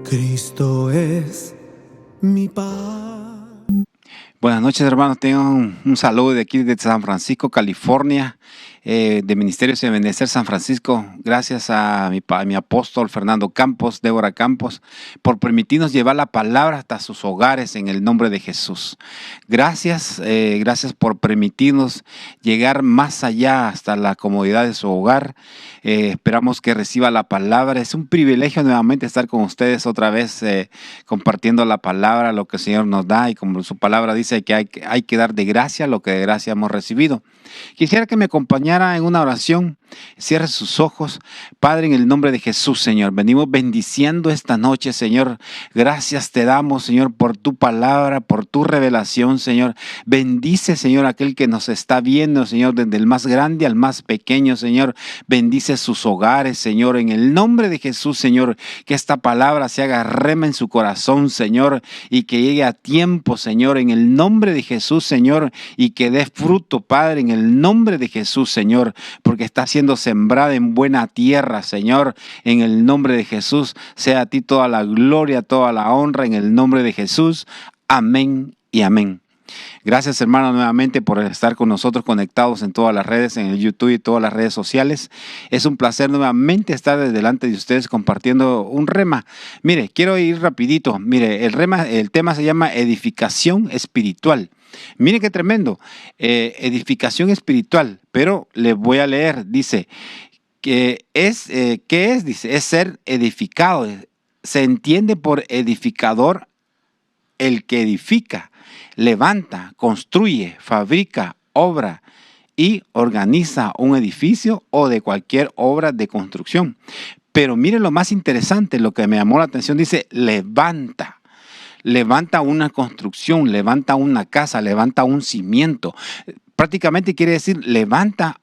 Cristo es mi paz. Buenas noches, hermanos. Tengo un saludo de aquí de San Francisco, California, de Ministerios de Benecer San Francisco. Gracias a mi apóstol Fernando Campos, Débora Campos, por permitirnos llevar la palabra hasta sus hogares en el nombre de Jesús. Gracias por permitirnos llegar más allá hasta la comodidad de su hogar. Esperamos que reciba la palabra. Es un privilegio nuevamente estar con ustedes otra vez compartiendo la palabra, lo que el Señor nos da, y como su palabra dice que hay que dar de gracia lo que de gracia hemos recibido. Quisiera que me acompañara en una oración. Cierre sus ojos. Padre, en el nombre de Jesús, Señor, venimos bendiciendo esta noche, Señor. Gracias te damos, Señor, por tu palabra, por tu revelación, Señor. Bendice, Señor, aquel que nos está viendo, Señor, desde el más grande al más pequeño, Señor. Bendice sus hogares, Señor, en el nombre de Jesús, Señor. Que esta palabra se haga rema en su corazón, Señor, y que llegue a tiempo, Señor, en el nombre de Jesús, Señor, y que dé fruto, Padre, en el nombre de Jesús, Señor, porque está siendo sembrada en buena tierra, Señor, en el nombre de Jesús. Sea a ti toda la gloria, toda la honra, en el nombre de Jesús. Amén y amén. Gracias, hermano, nuevamente por estar con nosotros conectados en todas las redes, en el YouTube y todas las redes sociales. Es un placer nuevamente estar delante de ustedes compartiendo un rema. Mire, quiero ir rapidito. Mire, el tema se llama edificación espiritual. Mire qué tremendo, edificación espiritual, pero le voy a leer, dice, ¿qué es? Dice, es ser edificado. Se entiende por edificador el que edifica, levanta, construye, fabrica, obra y organiza un edificio o de cualquier obra de construcción. Pero mire lo más interesante, lo que me llamó la atención, dice, levanta una construcción, levanta una casa, levanta un cimiento. Prácticamente quiere decir, levanta,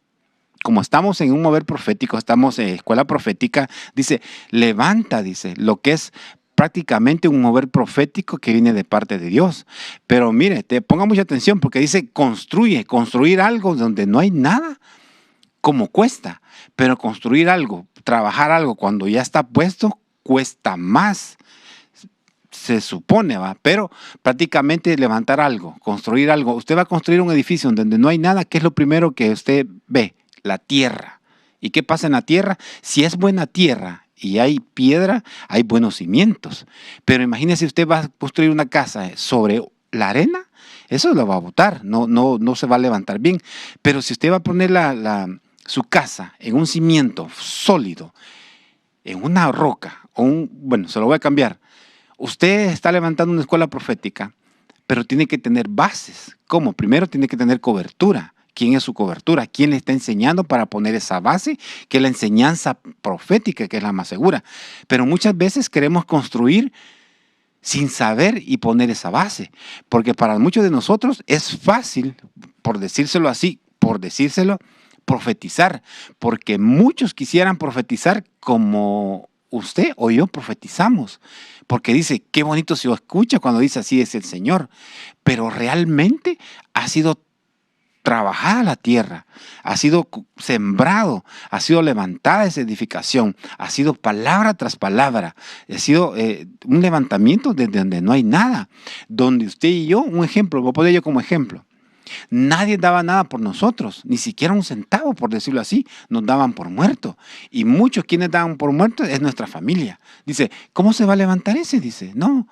como estamos en un mover profético, estamos en escuela profética, dice, levanta, dice, lo que es prácticamente un mover profético que viene de parte de Dios. Pero mire, ponga mucha atención porque dice, construir algo donde no hay nada, como cuesta, pero construir algo, trabajar algo cuando ya está puesto, cuesta más. Se supone, ¿va? Pero prácticamente levantar algo, construir algo. Usted va a construir un edificio donde no hay nada. ¿Qué es lo primero que usted ve? La tierra. ¿Y qué pasa en la tierra? Si es buena tierra y hay piedra, hay buenos cimientos. Pero imagínese, usted va a construir una casa sobre la arena, eso lo va a botar, no se va a levantar bien. Pero si usted va a poner su casa en un cimiento sólido, en una roca, bueno, se lo voy a cambiar. Usted está levantando una escuela profética, pero tiene que tener bases. ¿Cómo? Primero tiene que tener cobertura. ¿Quién es su cobertura? ¿Quién le está enseñando para poner esa base? Que es la enseñanza profética, que es la más segura. Pero muchas veces queremos construir sin saber y poner esa base. Porque para muchos de nosotros es fácil, por decírselo así, profetizar. Porque muchos quisieran profetizar como usted o yo profetizamos, porque dice, qué bonito se escucha cuando dice así es el Señor, pero realmente ha sido trabajada la tierra, ha sido sembrado, ha sido levantada esa edificación, ha sido palabra tras palabra, ha sido un levantamiento desde donde no hay nada, donde usted y yo, un ejemplo, voy a poner yo como ejemplo. Nadie daba nada por nosotros, ni siquiera un centavo, por decirlo así, nos daban por muertos. Y muchos quienes daban por muertos es nuestra familia. Dice, ¿cómo se va a levantar ese? Dice, no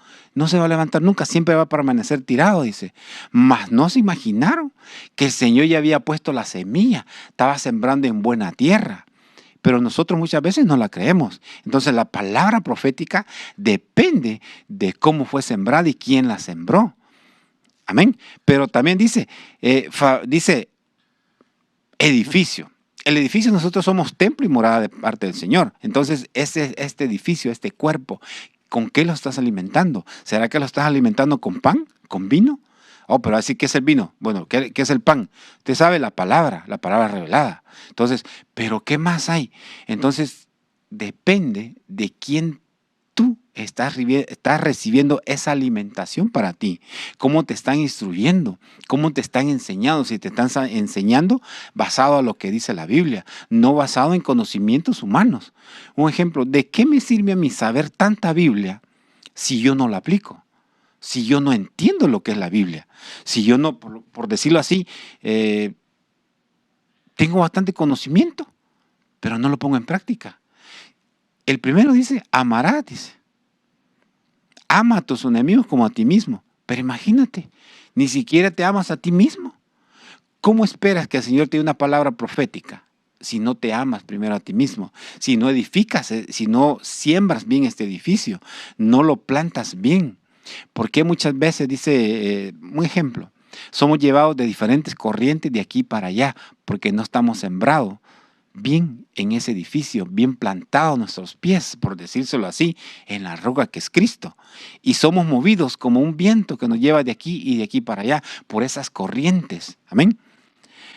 se va a levantar nunca, siempre va a permanecer tirado, dice. Mas no se imaginaron que el Señor ya había puesto la semilla, estaba sembrando en buena tierra. Pero nosotros muchas veces no la creemos. Entonces la palabra profética depende de cómo fue sembrada y quién la sembró. Amén. Pero también dice edificio. El edificio, nosotros somos templo y morada de parte del Señor. Entonces, este edificio, este cuerpo, ¿con qué lo estás alimentando? ¿Será que lo estás alimentando con pan? ¿Con vino? Oh, pero así, ¿qué es el vino? Bueno, ¿qué es el pan? Usted sabe la palabra revelada. Entonces, ¿pero qué más hay? Entonces, depende de quién tú estás recibiendo esa alimentación para ti? ¿Cómo te están instruyendo? ¿Cómo te están enseñando? Si te están enseñando basado a lo que dice la Biblia, no basado en conocimientos humanos. Un ejemplo, ¿de qué me sirve a mí saber tanta Biblia si yo no la aplico? Si yo no entiendo lo que es la Biblia, si yo no, por decirlo así, tengo bastante conocimiento, pero no lo pongo en práctica. El primero dice, amarás, dice. Ama a tus enemigos como a ti mismo. Pero imagínate, ni siquiera te amas a ti mismo. ¿Cómo esperas que el Señor te dé una palabra profética si no te amas primero a ti mismo? Si no edificas, si no siembras bien este edificio, no lo plantas bien. Porque muchas veces, dice, un ejemplo, somos llevados de diferentes corrientes de aquí para allá porque no estamos sembrados bien en ese edificio, bien plantados nuestros pies, por decírselo así, en la roca que es Cristo. Y somos movidos como un viento que nos lleva de aquí y de aquí para allá por esas corrientes. Amén.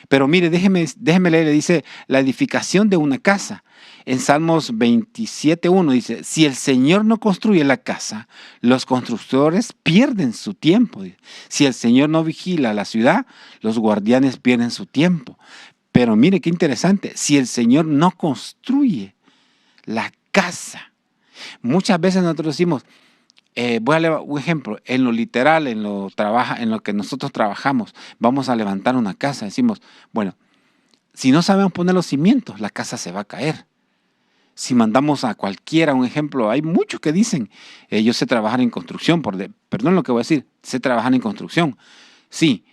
Pero mire, déjeme leer, dice, la edificación de una casa. En Salmos 27:1 dice, si el Señor no construye la casa, los constructores pierden su tiempo. Si el Señor no vigila la ciudad, los guardianes pierden su tiempo. Pero mire qué interesante, si el Señor no construye la casa, muchas veces nosotros decimos, voy a leer un ejemplo, en lo literal, en lo que nosotros trabajamos, vamos a levantar una casa, decimos, bueno, si no sabemos poner los cimientos, la casa se va a caer. Si mandamos a cualquiera, un ejemplo, hay muchos que dicen, yo sé trabajar en construcción, perdón lo que voy a decir, sé trabajar en construcción. Sí,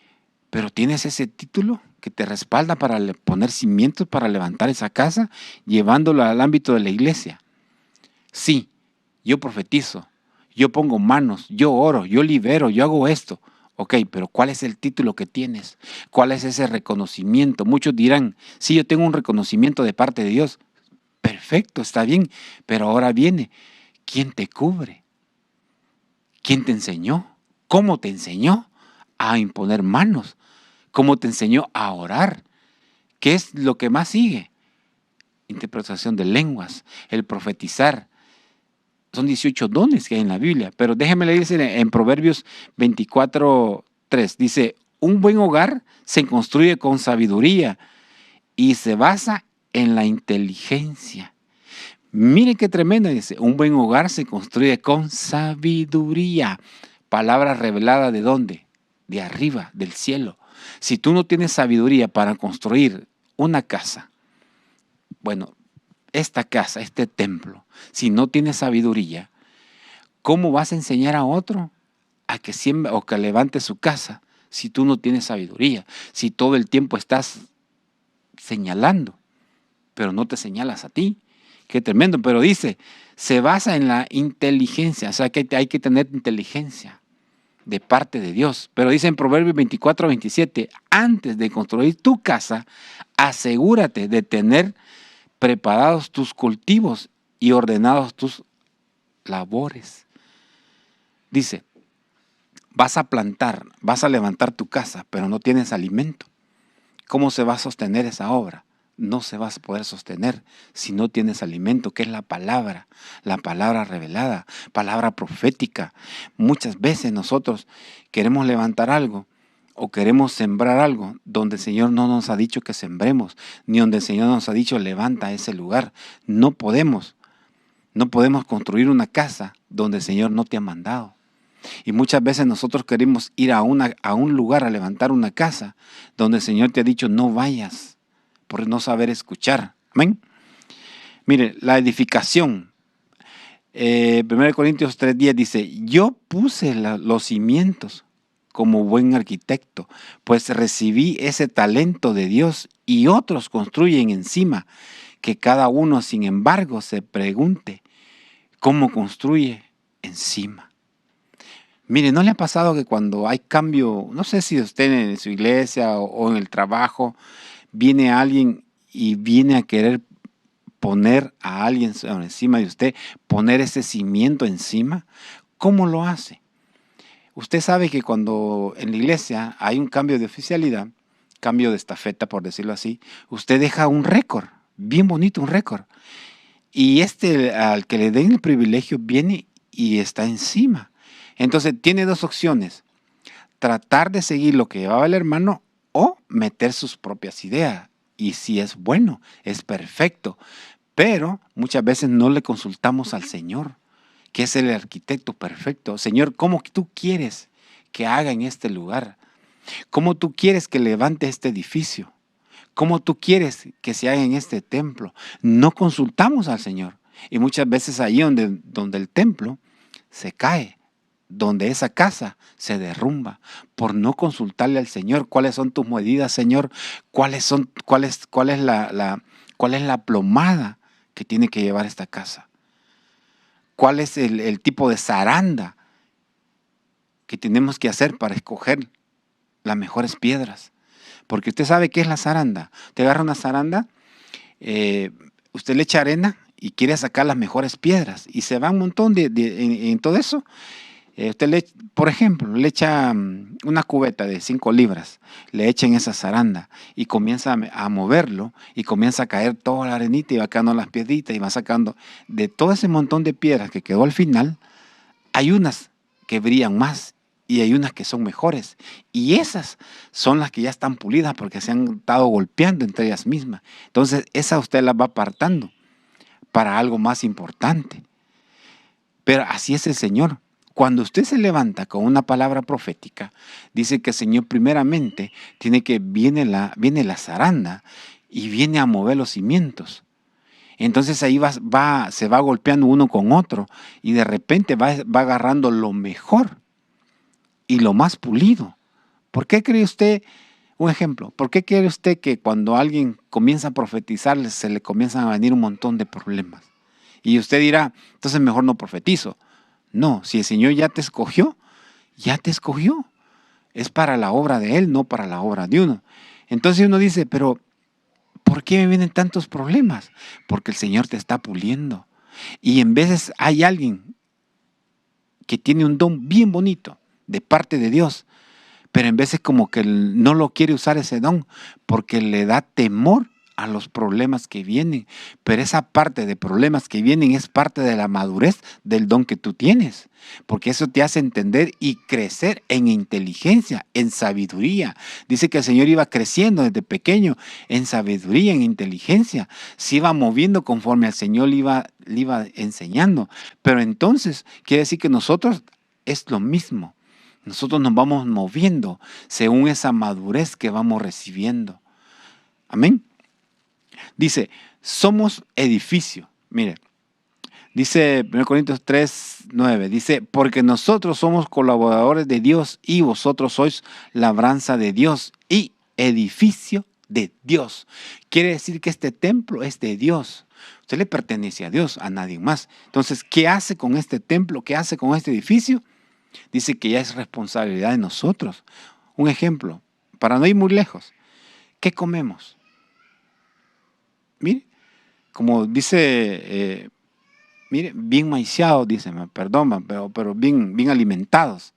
pero ¿tienes ese título que te respalda para poner cimientos para levantar esa casa, llevándolo al ámbito de la iglesia? Sí, yo profetizo, yo pongo manos, yo oro, yo libero, yo hago esto. Ok, pero ¿cuál es el título que tienes? ¿Cuál es ese reconocimiento? Muchos dirán, sí, yo tengo un reconocimiento de parte de Dios. Perfecto, está bien, pero ahora viene, ¿quién te cubre? ¿Quién te enseñó? ¿Cómo te enseñó a imponer manos? ¿Cómo te enseñó a orar? ¿Qué es lo que más sigue? Interpretación de lenguas, el profetizar. Son 18 dones que hay en la Biblia, pero déjeme leerse en Proverbios 24:3. Dice, un buen hogar se construye con sabiduría y se basa en la inteligencia. Mire qué tremenda, dice, un buen hogar se construye con sabiduría. Palabra revelada ¿de dónde? De arriba, del cielo. Si tú no tienes sabiduría para construir una casa, bueno, esta casa, este templo, si no tienes sabiduría, ¿cómo vas a enseñar a otro a que siembre o que levante su casa si tú no tienes sabiduría? Si todo el tiempo estás señalando, pero no te señalas a ti. Qué tremendo, pero dice, se basa en la inteligencia, o sea que hay que tener inteligencia de parte de Dios. Pero dice en Proverbios 24:27, antes de construir tu casa, asegúrate de tener preparados tus cultivos y ordenados tus labores. Dice, vas a plantar, vas a levantar tu casa, pero no tienes alimento. ¿Cómo se va a sostener esa obra? No se va a poder sostener si no tienes alimento, que es la palabra revelada, palabra profética. Muchas veces nosotros queremos levantar algo o queremos sembrar algo donde el Señor no nos ha dicho que sembremos, ni donde el Señor nos ha dicho levanta ese lugar. No podemos construir una casa donde el Señor no te ha mandado. Y muchas veces nosotros queremos ir a un lugar a levantar una casa donde el Señor te ha dicho no vayas por no saber escuchar. Amén. Mire, la edificación. 1 Corintios 3:10 dice, yo puse los cimientos como buen arquitecto, pues recibí ese talento de Dios y otros construyen encima, que cada uno, sin embargo, se pregunte, ¿cómo construye encima? Mire, ¿no le ha pasado que cuando hay cambio, no sé si usted en su iglesia o en el trabajo, viene alguien y viene a querer poner a alguien encima de usted, poner ese cimiento encima? ¿Cómo lo hace? Usted sabe que cuando en la iglesia hay un cambio de oficialidad, cambio de estafeta, por decirlo así, usted deja un récord, bien bonito un récord. Y al que le den el privilegio viene y está encima. Entonces tiene dos opciones: tratar de seguir lo que llevaba el hermano o meter sus propias ideas. Y si es bueno, es perfecto. Pero muchas veces no le consultamos al Señor, que es el arquitecto perfecto. Señor, ¿cómo tú quieres que haga en este lugar? ¿Cómo tú quieres que levante este edificio? ¿Cómo tú quieres que se haga en este templo? No consultamos al Señor. Y muchas veces ahí donde el templo se cae, donde esa casa se derrumba, por no consultarle al Señor. ¿Cuáles son tus medidas, Señor? ¿Cuál es la plomada que tiene que llevar esta casa? ¿Cuál es el tipo de zaranda que tenemos que hacer para escoger las mejores piedras? Porque usted sabe qué es la zaranda. Te agarra una zaranda, usted le echa arena y quiere sacar las mejores piedras. Y se va un montón en todo eso. Usted, por ejemplo, le echa una cubeta de 5 libras, le echa en esa zaranda y comienza a moverlo y comienza a caer toda la arenita y va quedando las piedritas y va sacando de todo ese montón de piedras que quedó al final. Hay unas que brillan más y hay unas que son mejores. Y esas son las que ya están pulidas porque se han estado golpeando entre ellas mismas. Entonces, esa usted las va apartando para algo más importante. Pero así es el Señor. Cuando usted se levanta con una palabra profética, dice que el Señor primeramente viene la zaranda y viene a mover los cimientos. Entonces ahí se va golpeando uno con otro y de repente va agarrando lo mejor y lo más pulido. ¿Por qué cree usted, un ejemplo, por qué cree usted que cuando alguien comienza a profetizar se le comienzan a venir un montón de problemas? Y usted dirá, entonces mejor no profetizo. No, si el Señor ya te escogió, ya te escogió. Es para la obra de Él, no para la obra de uno. Entonces uno dice, pero ¿por qué me vienen tantos problemas? Porque el Señor te está puliendo. Y en veces hay alguien que tiene un don bien bonito de parte de Dios, pero en veces como que no lo quiere usar ese don porque le da temor a los problemas que vienen. Pero esa parte de problemas que vienen es parte de la madurez del don que tú tienes, porque eso te hace entender y crecer en inteligencia, en sabiduría. Dice que el Señor iba creciendo desde pequeño en sabiduría, en inteligencia. Se iba moviendo conforme al Señor le iba enseñando. Pero entonces quiere decir que nosotros es lo mismo. Nosotros nos vamos moviendo según esa madurez que vamos recibiendo. Amén. Dice, somos edificio. Mire, dice 1 Corintios 3:9, dice, porque nosotros somos colaboradores de Dios y vosotros sois labranza de Dios y edificio de Dios. Quiere decir que este templo es de Dios. Usted le pertenece a Dios, a nadie más. Entonces, ¿qué hace con este templo? ¿Qué hace con este edificio? Dice que ya es responsabilidad de nosotros. Un ejemplo, para no ir muy lejos, ¿qué comemos? Mire, como dice, mire, bien maiciados, dice, perdón, pero bien alimentados.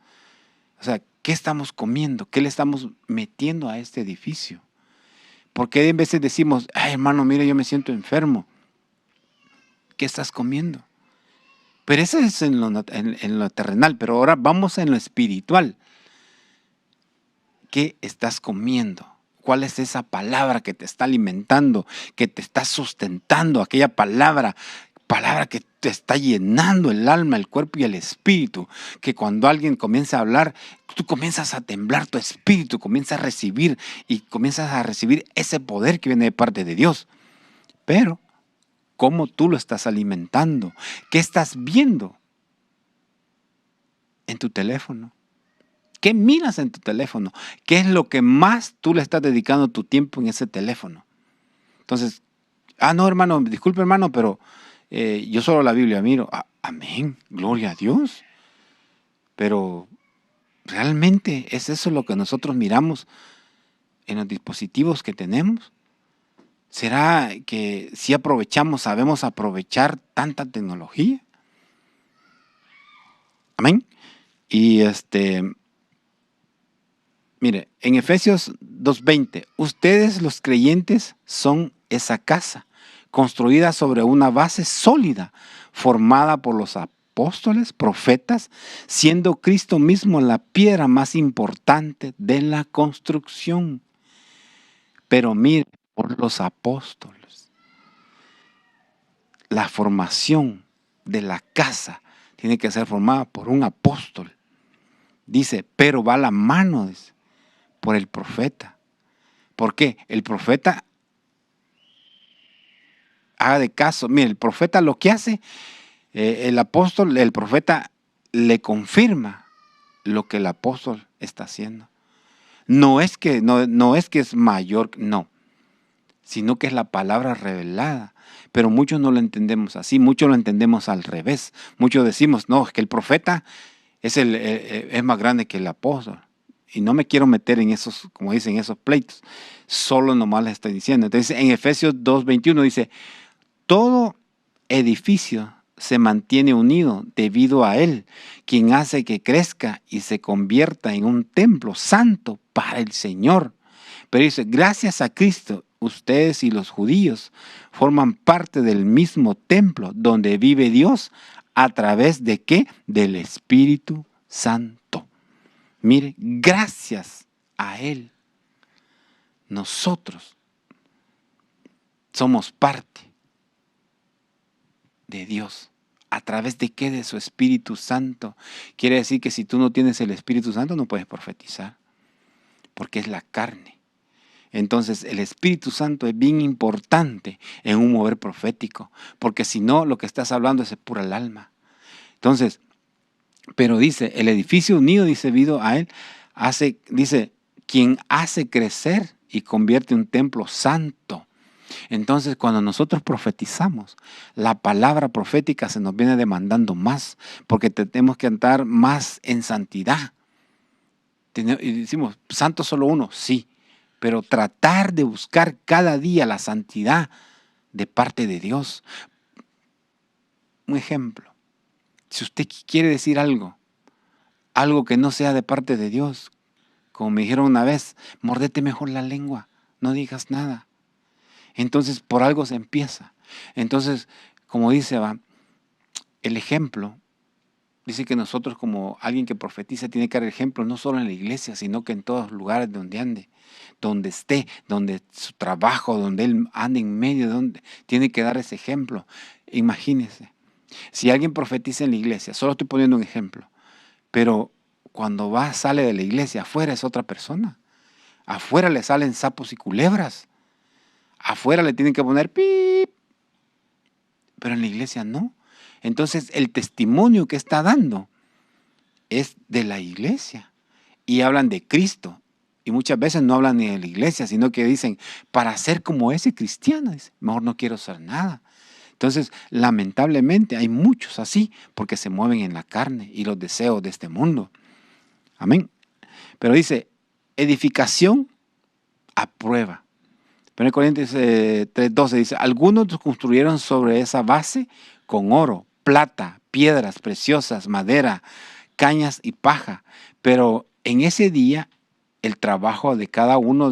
O sea, ¿qué estamos comiendo? ¿Qué le estamos metiendo a este edificio? Porque a veces decimos, ay hermano, mire, yo me siento enfermo. ¿Qué estás comiendo? Pero eso es en lo terrenal, pero ahora vamos en lo espiritual. ¿Qué estás comiendo? ¿Cuál es esa palabra que te está alimentando, que te está sustentando? Aquella palabra que te está llenando el alma, el cuerpo y el espíritu. Que cuando alguien comienza a hablar, tú comienzas a temblar tu espíritu, comienzas a recibir ese poder que viene de parte de Dios. Pero, ¿cómo tú lo estás alimentando? ¿Qué estás viendo en tu teléfono? ¿Qué miras en tu teléfono? ¿Qué es lo que más tú le estás dedicando tu tiempo en ese teléfono? Entonces, no hermano, disculpe hermano, pero yo solo la Biblia miro. Amén, gloria a Dios. Pero ¿realmente es eso lo que nosotros miramos en los dispositivos que tenemos? ¿Será que si sabemos aprovechar tanta tecnología? Amén. Y mire, en Efesios 2:20, ustedes los creyentes son esa casa, construida sobre una base sólida, formada por los apóstoles, profetas, siendo Cristo mismo la piedra más importante de la construcción. Pero mire, por los apóstoles, la formación de la casa tiene que ser formada por un apóstol. Dice, pero va a la mano, dice, por el profeta. ¿Por qué? El profeta, haga de caso, mire, el profeta lo que hace, el apóstol, el profeta le confirma lo que el apóstol está haciendo. No es que es mayor, no, sino que es la palabra revelada. Pero muchos no lo entendemos así, muchos lo entendemos al revés. Muchos decimos, no, es que el profeta es más grande que el apóstol. Y no me quiero meter en esos, como dicen, esos pleitos. Solo nomás les estoy diciendo. Entonces, en Efesios 2:21 dice, todo edificio se mantiene unido debido a Él, quien hace que crezca y se convierta en un templo santo para el Señor. Pero dice, gracias a Cristo, ustedes y los judíos forman parte del mismo templo donde vive Dios a través de ¿qué? Del Espíritu Santo. Mire, gracias a Él, nosotros somos parte de Dios. ¿A través de qué? De su Espíritu Santo. Quiere decir que si tú no tienes el Espíritu Santo no puedes profetizar, porque es la carne. Entonces el Espíritu Santo es bien importante en un mover profético, porque si no, lo que estás hablando es pura el alma. Entonces, pero dice, el edificio unido, dice, debido a Él, dice, quien hace crecer y convierte un templo santo. Entonces, cuando nosotros profetizamos, la palabra profética se nos viene demandando más, porque tenemos que andar más en santidad. Y decimos, santo solo uno, sí, pero tratar de buscar cada día la santidad de parte de Dios. Un ejemplo, si usted quiere decir algo que no sea de parte de Dios, como me dijeron una vez, mordete mejor la lengua, no digas nada. Entonces, por algo se empieza. Entonces, como dice, el ejemplo, dice que nosotros como alguien que profetiza tiene que dar ejemplo no solo en la iglesia, sino que en todos los lugares donde ande, donde esté, donde su trabajo, donde él ande en medio, donde tiene que dar ese ejemplo. Imagínese, si alguien profetiza en la iglesia, solo estoy poniendo un ejemplo, pero cuando sale de la iglesia, afuera es otra persona. Afuera le salen sapos y culebras. Afuera le tienen que poner pip, pero en la iglesia no. Entonces el testimonio que está dando es de la iglesia y hablan de Cristo. Y muchas veces no hablan ni de la iglesia, sino que dicen, para ser como ese cristiano, dice, mejor no quiero ser nada. Entonces, lamentablemente hay muchos así porque se mueven en la carne y los deseos de este mundo. Amén. Pero dice, edificación a prueba. 1 Corintios 3:12 dice, algunos construyeron sobre esa base con oro, plata, piedras preciosas, madera, cañas y paja. Pero en ese día el trabajo de cada uno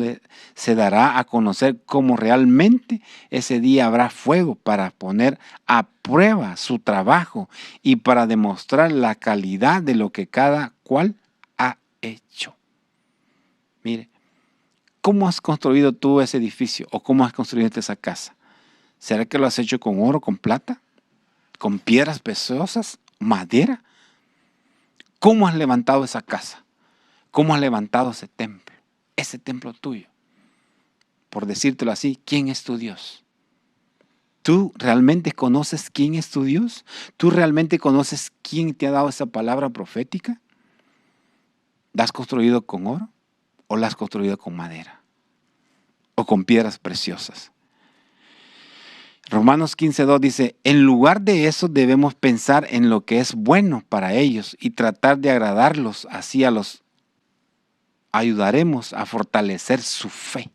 se dará a conocer cómo realmente ese día habrá fuego para poner a prueba su trabajo y para demostrar la calidad de lo que cada cual ha hecho. Mire. ¿Cómo has construido tú ese edificio o cómo has construido esa casa? ¿Será que lo has hecho con oro, con plata, con piedras preciosas, madera? ¿Cómo has levantado esa casa? ¿Cómo has levantado ese templo tuyo? Por decírtelo así, ¿quién es tu Dios? ¿Tú realmente conoces quién es tu Dios? ¿Tú realmente conoces quién te ha dado esa palabra profética? ¿La has construido con oro o la has construido con madera? ¿O con piedras preciosas? Romanos 15:2 dice, en lugar de eso debemos pensar en lo que es bueno para ellos y tratar de agradarlos, así los ayudaremos a fortalecer su fe.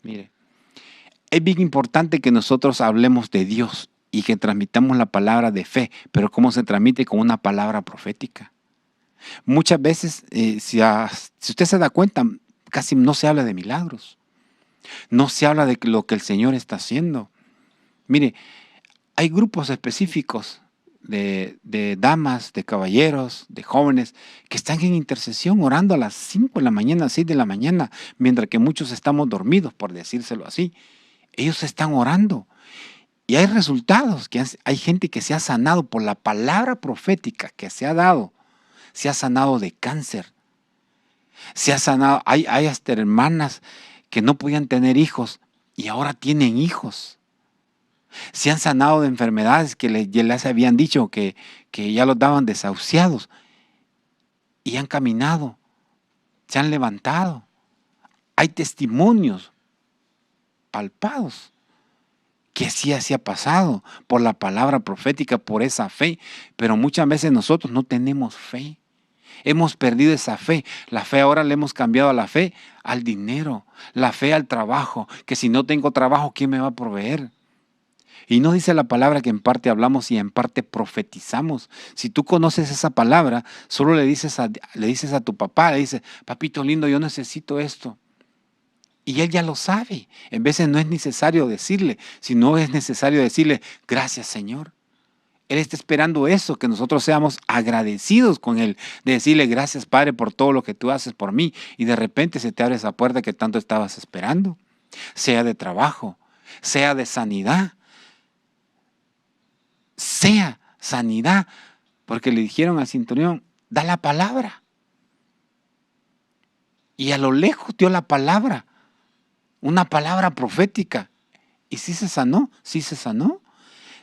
Mire, es bien importante que nosotros hablemos de Dios y que transmitamos la palabra de fe, pero ¿cómo se transmite? Con una palabra profética. Muchas veces, si usted se da cuenta, casi no se habla de milagros. No se habla de lo que el Señor está haciendo. Mire, hay grupos específicos de damas, de caballeros, de jóvenes que están en intercesión orando a las 5 de la mañana, 6 de la mañana, mientras que muchos estamos dormidos, por decírselo así. Ellos están orando y hay resultados, hay gente que se ha sanado por la palabra profética que se ha dado, se ha sanado de cáncer, se ha sanado, hay hasta hermanas que no podían tener hijos y ahora tienen hijos. Se han sanado de enfermedades que ya les habían dicho que ya los daban desahuciados y han caminado, se han levantado. Hay testimonios palpados que sí así ha pasado por la palabra profética, por esa fe, pero muchas veces nosotros no tenemos fe. Hemos perdido esa fe. La fe ahora le hemos cambiado a la fe al dinero, la fe al trabajo, que si no tengo trabajo, ¿quién me va a proveer? Y no dice la palabra que en parte hablamos y en parte profetizamos. Si tú conoces esa palabra, solo le dices a tu papá, le dices, papito lindo, yo necesito esto. Y él ya lo sabe. En veces no es necesario decirle, sino es necesario decirle, gracias Señor. Él está esperando eso, que nosotros seamos agradecidos con Él, de decirle gracias Padre por todo lo que tú haces por mí. Y de repente se te abre esa puerta que tanto estabas esperando, sea de trabajo, sea de sanidad, sea sanidad, porque le dijeron al centurión, da la palabra. Y a lo lejos dio la palabra, una palabra profética. Y sí se sanó,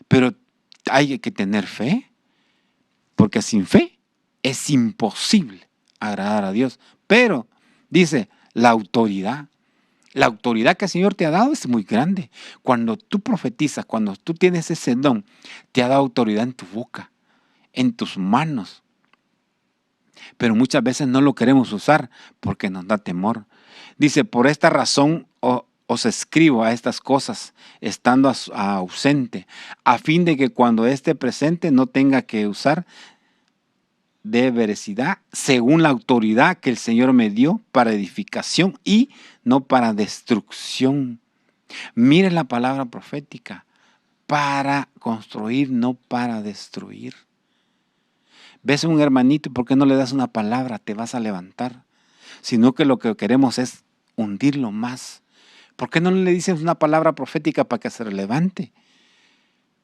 pero hay que tener fe, porque sin fe es imposible agradar a Dios. Pero, dice, la autoridad que el Señor te ha dado es muy grande. Cuando tú profetizas, cuando tú tienes ese don, te ha dado autoridad en tu boca, en tus manos. Pero muchas veces no lo queremos usar porque nos da temor. Dice, por esta razón os escribo a estas cosas, estando ausente, a fin de que cuando esté presente no tenga que usar de veracidad, según la autoridad que el Señor me dio para edificación y no para destrucción. Mire la palabra profética, para construir, no para destruir. Ves a un hermanito, ¿por qué no le das una palabra? Te vas a levantar. Sino que lo que queremos es hundirlo más. ¿Por qué no le dices una palabra profética para que se levante?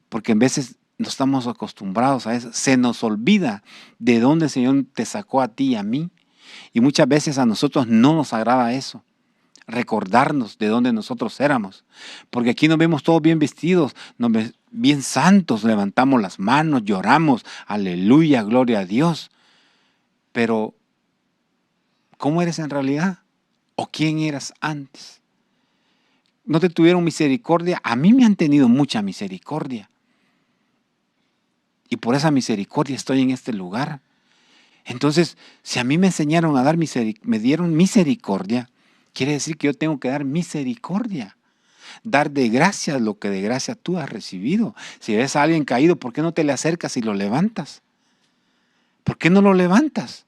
Porque en veces no estamos acostumbrados a eso. Se nos olvida de dónde el Señor te sacó a ti y a mí. Y muchas veces a nosotros no nos agrada eso. Recordarnos de dónde nosotros éramos. Porque aquí nos vemos todos bien vestidos, bien santos, levantamos las manos, lloramos, aleluya, gloria a Dios. Pero, ¿cómo eres en realidad? ¿O quién eras antes? ¿No te tuvieron misericordia? A mí me han tenido mucha misericordia. Y por esa misericordia estoy en este lugar. Entonces, si a mí me enseñaron a dar me dieron misericordia, quiere decir que yo tengo que dar misericordia. Dar de gracia lo que de gracia tú has recibido. Si ves a alguien caído, ¿por qué no te le acercas y lo levantas? ¿Por qué no lo levantas?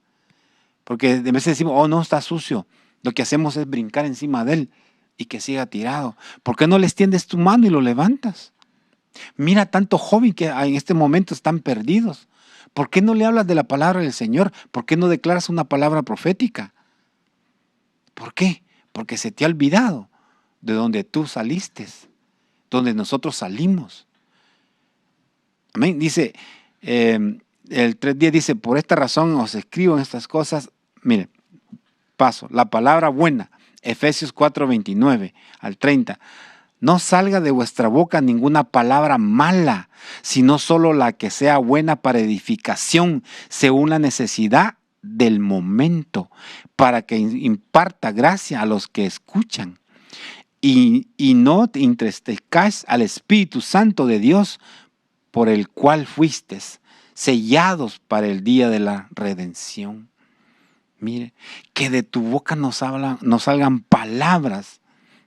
Porque de veces decimos, oh, no, está sucio. Lo que hacemos es brincar encima de él y que siga tirado. ¿Por qué no le extiendes tu mano y lo levantas? Mira tanto joven que en este momento están perdidos. ¿Por qué no le hablas de la palabra del Señor? ¿Por qué no declaras una palabra profética? ¿Por qué? Porque se te ha olvidado de donde tú saliste, donde nosotros salimos. Amén. Dice, el 3:10 dice, por esta razón os escribo en estas cosas. Mire, paso, la palabra buena, Efesios 4:29 al 30. No salga de vuestra boca ninguna palabra mala, sino solo la que sea buena para edificación, según la necesidad del momento, para que imparta gracia a los que escuchan. Y no te entristezcáis al Espíritu Santo de Dios, por el cual fuisteis sellados para el día de la redención. Mire, que de tu boca no salgan palabras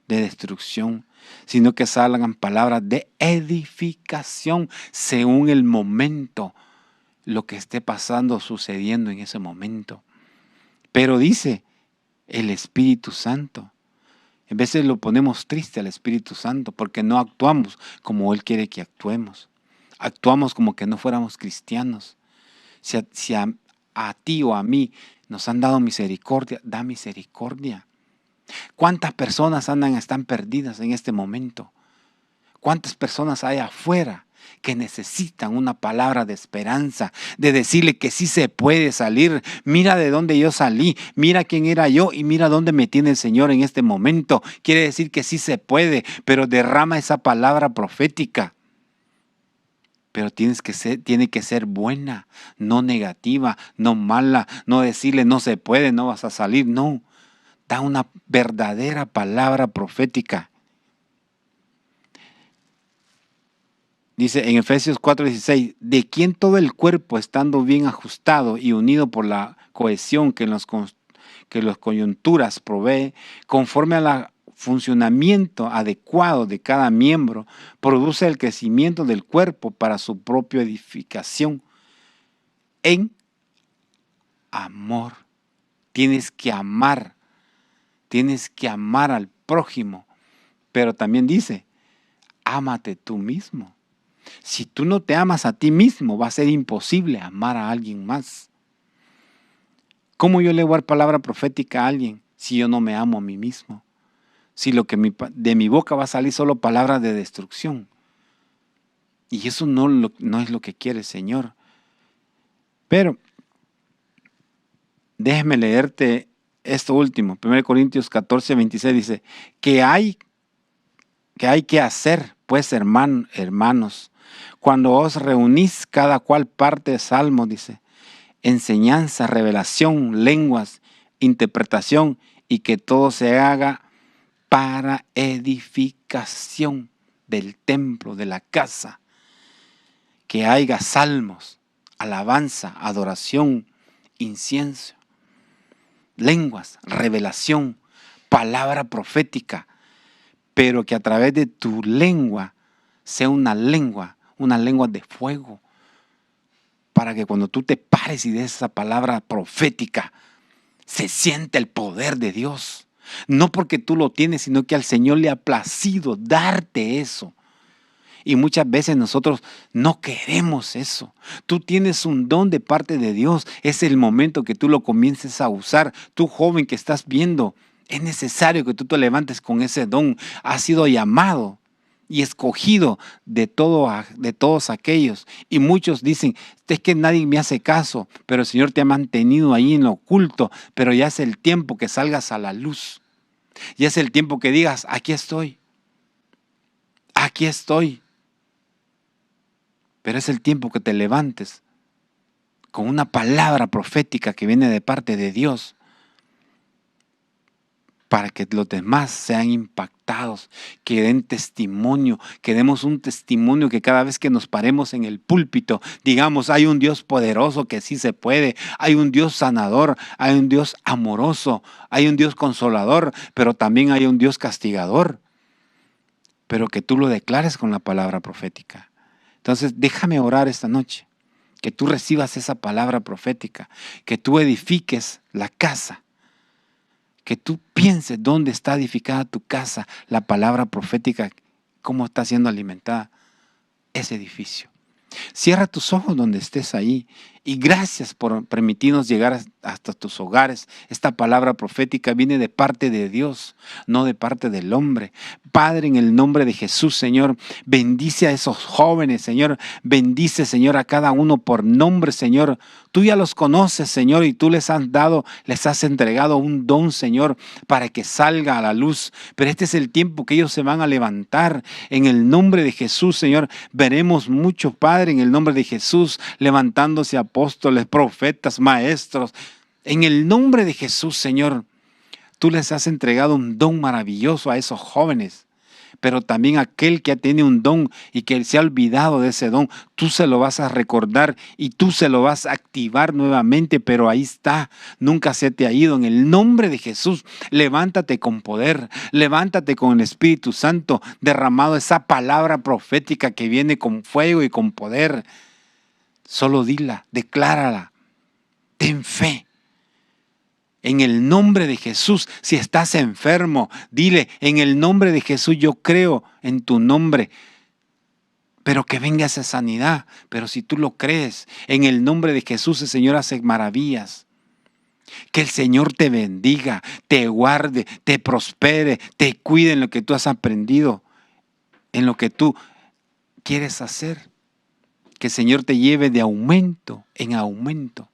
de destrucción, sino que salgan palabras de edificación según el momento, lo que esté pasando, sucediendo en ese momento. Pero dice el Espíritu Santo. En veces lo ponemos triste al Espíritu Santo porque no actuamos como Él quiere que actuemos. actuamos como que no fuéramos cristianos. Si a ti o a mí nos han dado misericordia, da misericordia. ¿Cuántas personas están perdidas en este momento? ¿Cuántas personas hay afuera que necesitan una palabra de esperanza, de decirle que sí se puede salir? Mira de dónde yo salí, mira quién era yo y mira dónde me tiene el Señor en este momento. Quiere decir que sí se puede, pero derrama esa palabra profética. Pero tiene que ser buena, no negativa, no mala, no decirle no se puede, no vas a salir, no. Da una verdadera palabra profética. Dice en Efesios 4:16, de quien todo el cuerpo, estando bien ajustado y unido por la cohesión que los coyunturas provee, conforme al funcionamiento adecuado de cada miembro, produce el crecimiento del cuerpo para su propia edificación en amor. Tienes que amar al prójimo, pero también dice, ámate tú mismo. Si tú no te amas a ti mismo, va a ser imposible amar a alguien más. ¿Cómo yo le voy a dar palabra profética a alguien si yo no me amo a mí mismo? Si de mi boca va a salir solo palabras de destrucción. Y eso no es lo que quiere el Señor. Pero déjeme leerte esto último. 1 Corintios 14:26 dice, que hay que hacer, pues, hermanos, cuando os reunís, cada cual parte de salmo, dice, enseñanza, revelación, lenguas, interpretación, y que todo se haga para edificación del templo, de la casa. Que haya salmos, alabanza, adoración, incienso, lenguas, revelación, palabra profética, pero que a través de tu lengua sea una lengua de fuego, para que cuando tú te pares y des esa palabra profética, se siente el poder de Dios. No porque tú lo tienes, sino que al Señor le ha placido darte eso. Y muchas veces nosotros no queremos eso. Tú tienes un don de parte de Dios. Es el momento que tú lo comiences a usar. Tú, joven que estás viendo, es necesario que tú te levantes con ese don. Has sido llamado y escogido de todos aquellos. Y muchos dicen, es que nadie me hace caso, pero el Señor te ha mantenido ahí en lo oculto. Pero ya es el tiempo que salgas a la luz. Ya es el tiempo que digas, aquí estoy. Aquí estoy. Pero es el tiempo que te levantes con una palabra profética que viene de parte de Dios, para que los demás sean impactados, que den testimonio, que demos un testimonio, que cada vez que nos paremos en el púlpito, digamos, hay un Dios poderoso que sí se puede, hay un Dios sanador, hay un Dios amoroso, hay un Dios consolador, pero también hay un Dios castigador. Pero que tú lo declares con la palabra profética. Entonces, déjame orar esta noche, que tú recibas esa palabra profética, que tú edifiques la casa, que tú pienses dónde está edificada tu casa, la palabra profética, cómo está siendo alimentada ese edificio. Cierra tus ojos donde estés ahí y gracias por permitirnos llegar hasta tus hogares. Esta palabra profética viene de parte de Dios, no de parte del hombre. Padre, en el nombre de Jesús, Señor, bendice a esos jóvenes, Señor. Bendice, Señor, a cada uno por nombre, Señor. Tú ya los conoces, Señor, y tú les has entregado un don, Señor, para que salga a la luz. Pero este es el tiempo que ellos se van a levantar. En el nombre de Jesús, Señor, veremos mucho, Padre, en el nombre de Jesús, levantándose apóstoles, profetas, maestros. En el nombre de Jesús, Señor, tú les has entregado un don maravilloso a esos jóvenes. Pero también aquel que tiene un don y que se ha olvidado de ese don, tú se lo vas a recordar y tú se lo vas a activar nuevamente, pero ahí está, nunca se te ha ido. En el nombre de Jesús, levántate con poder, levántate con el Espíritu Santo derramado, esa palabra profética que viene con fuego y con poder. Solo dila, declárala, ten fe. En el nombre de Jesús, si estás enfermo, dile, en el nombre de Jesús yo creo en tu nombre. pero que venga esa sanidad. Pero si tú lo crees, en el nombre de Jesús el Señor hace maravillas. Que el Señor te bendiga, te guarde, te prospere, te cuide en lo que tú has aprendido, en lo que tú quieres hacer. Que el Señor te lleve de aumento en aumento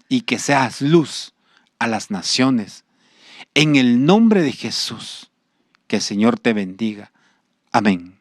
y que seas luz a las naciones. En el nombre de Jesús, que el Señor te bendiga. Amén.